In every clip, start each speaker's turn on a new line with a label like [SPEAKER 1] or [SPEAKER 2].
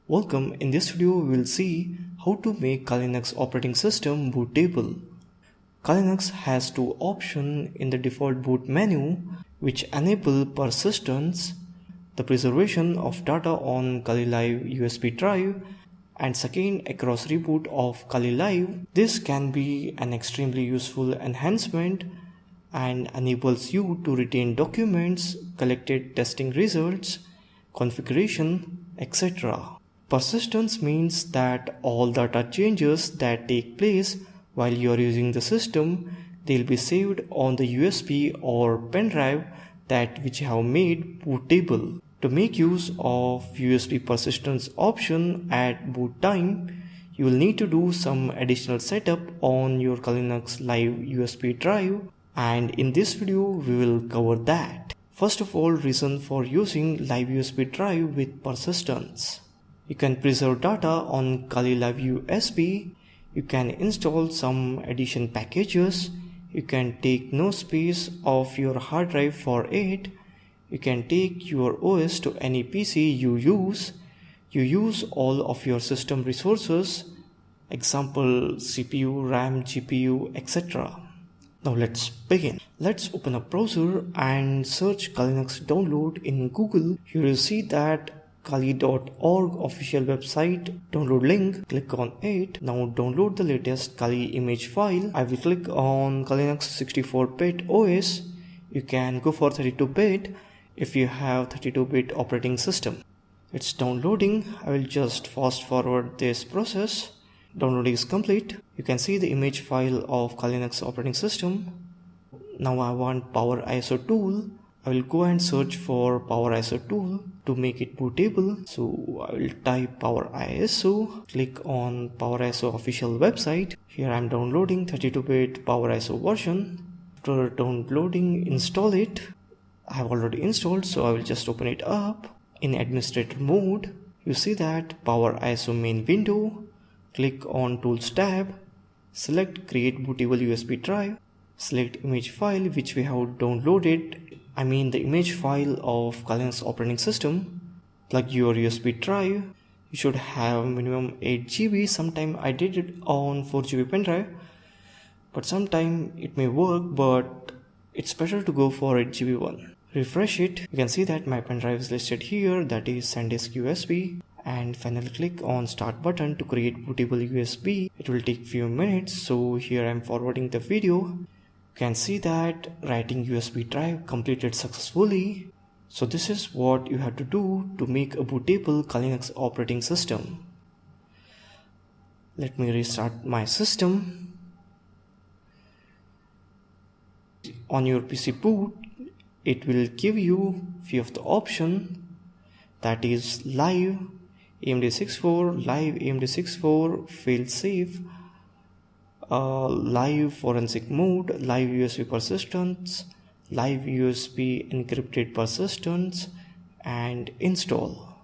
[SPEAKER 1] Welcome. In this video we will see how to make Kali Linux operating system bootable. Kali Linux has two options in the default boot menu which enable persistence, the preservation of data on Kali Live USB drive, and second across reboot of Kali Live. This can be an extremely useful enhancement and enables you to retain documents, collected testing results, configuration, etc. Persistence means that all data changes that take place while you are using the system, they'll be saved on the USB or pen drive which have made bootable. To make use of USB persistence option at boot time, you will need to do some additional setup on your Kali Linux Live USB drive, and in this video we will cover that. First of all, reason for using Live USB drive with persistence. You can preserve data on Kali Live USB, you can install some addition packages, you can take no space of your hard drive for it, you can take your OS to any PC you use all of your system resources, example CPU, RAM, GPU, etc. Now let's begin. Let's open a browser and search Kali Linux download in Google. You will see that kali.org official website download link. Click on it. Now download the latest Kali image file. I will click on Kali Linux 64-bit OS. You can go for 32-bit if you have 32-bit operating system. It's downloading. I will just fast forward this process. Downloading is complete. You can see the image file of Kali Linux operating system. Now I want Power ISO tool. I will go and search for Power ISO tool to make it bootable. So I will type Power ISO, click on Power ISO official website. Here I am downloading 32-bit Power ISO version. After downloading, install it. I have already installed, so I will just open it up. In administrator mode, you see that Power ISO main window. Click on Tools tab, select Create Bootable USB drive, select image file which we have downloaded, the image file of Kali Linux operating system. Plug your USB drive. You should have minimum 8 GB. Sometime I did it on 4 GB pen drive, but sometime it may work, but it's better to go for 8 GB one. Refresh it. You can see that my pen drive is listed here, that is SanDisk USB. And finally click on start button to create bootable USB. It will take few minutes, so here I am forwarding the video. You can see that writing USB drive completed successfully. So this is what you have to do to make a bootable Kali Linux operating system. Let me restart my system. On your PC boot, it will give you few of the option, that is live, AMD64, live AMD64, fail-safe, live forensic mode, live USB persistence, live USB encrypted persistence, and install.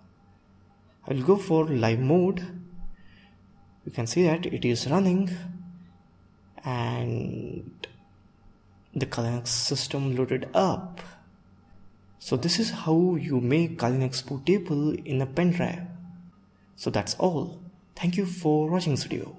[SPEAKER 1] I will go for live mode. You can see that it is running and the Kali Linux system loaded up. So this is how you make Kali Linux bootable in a pen drive. So that's all. Thank you for watching this video.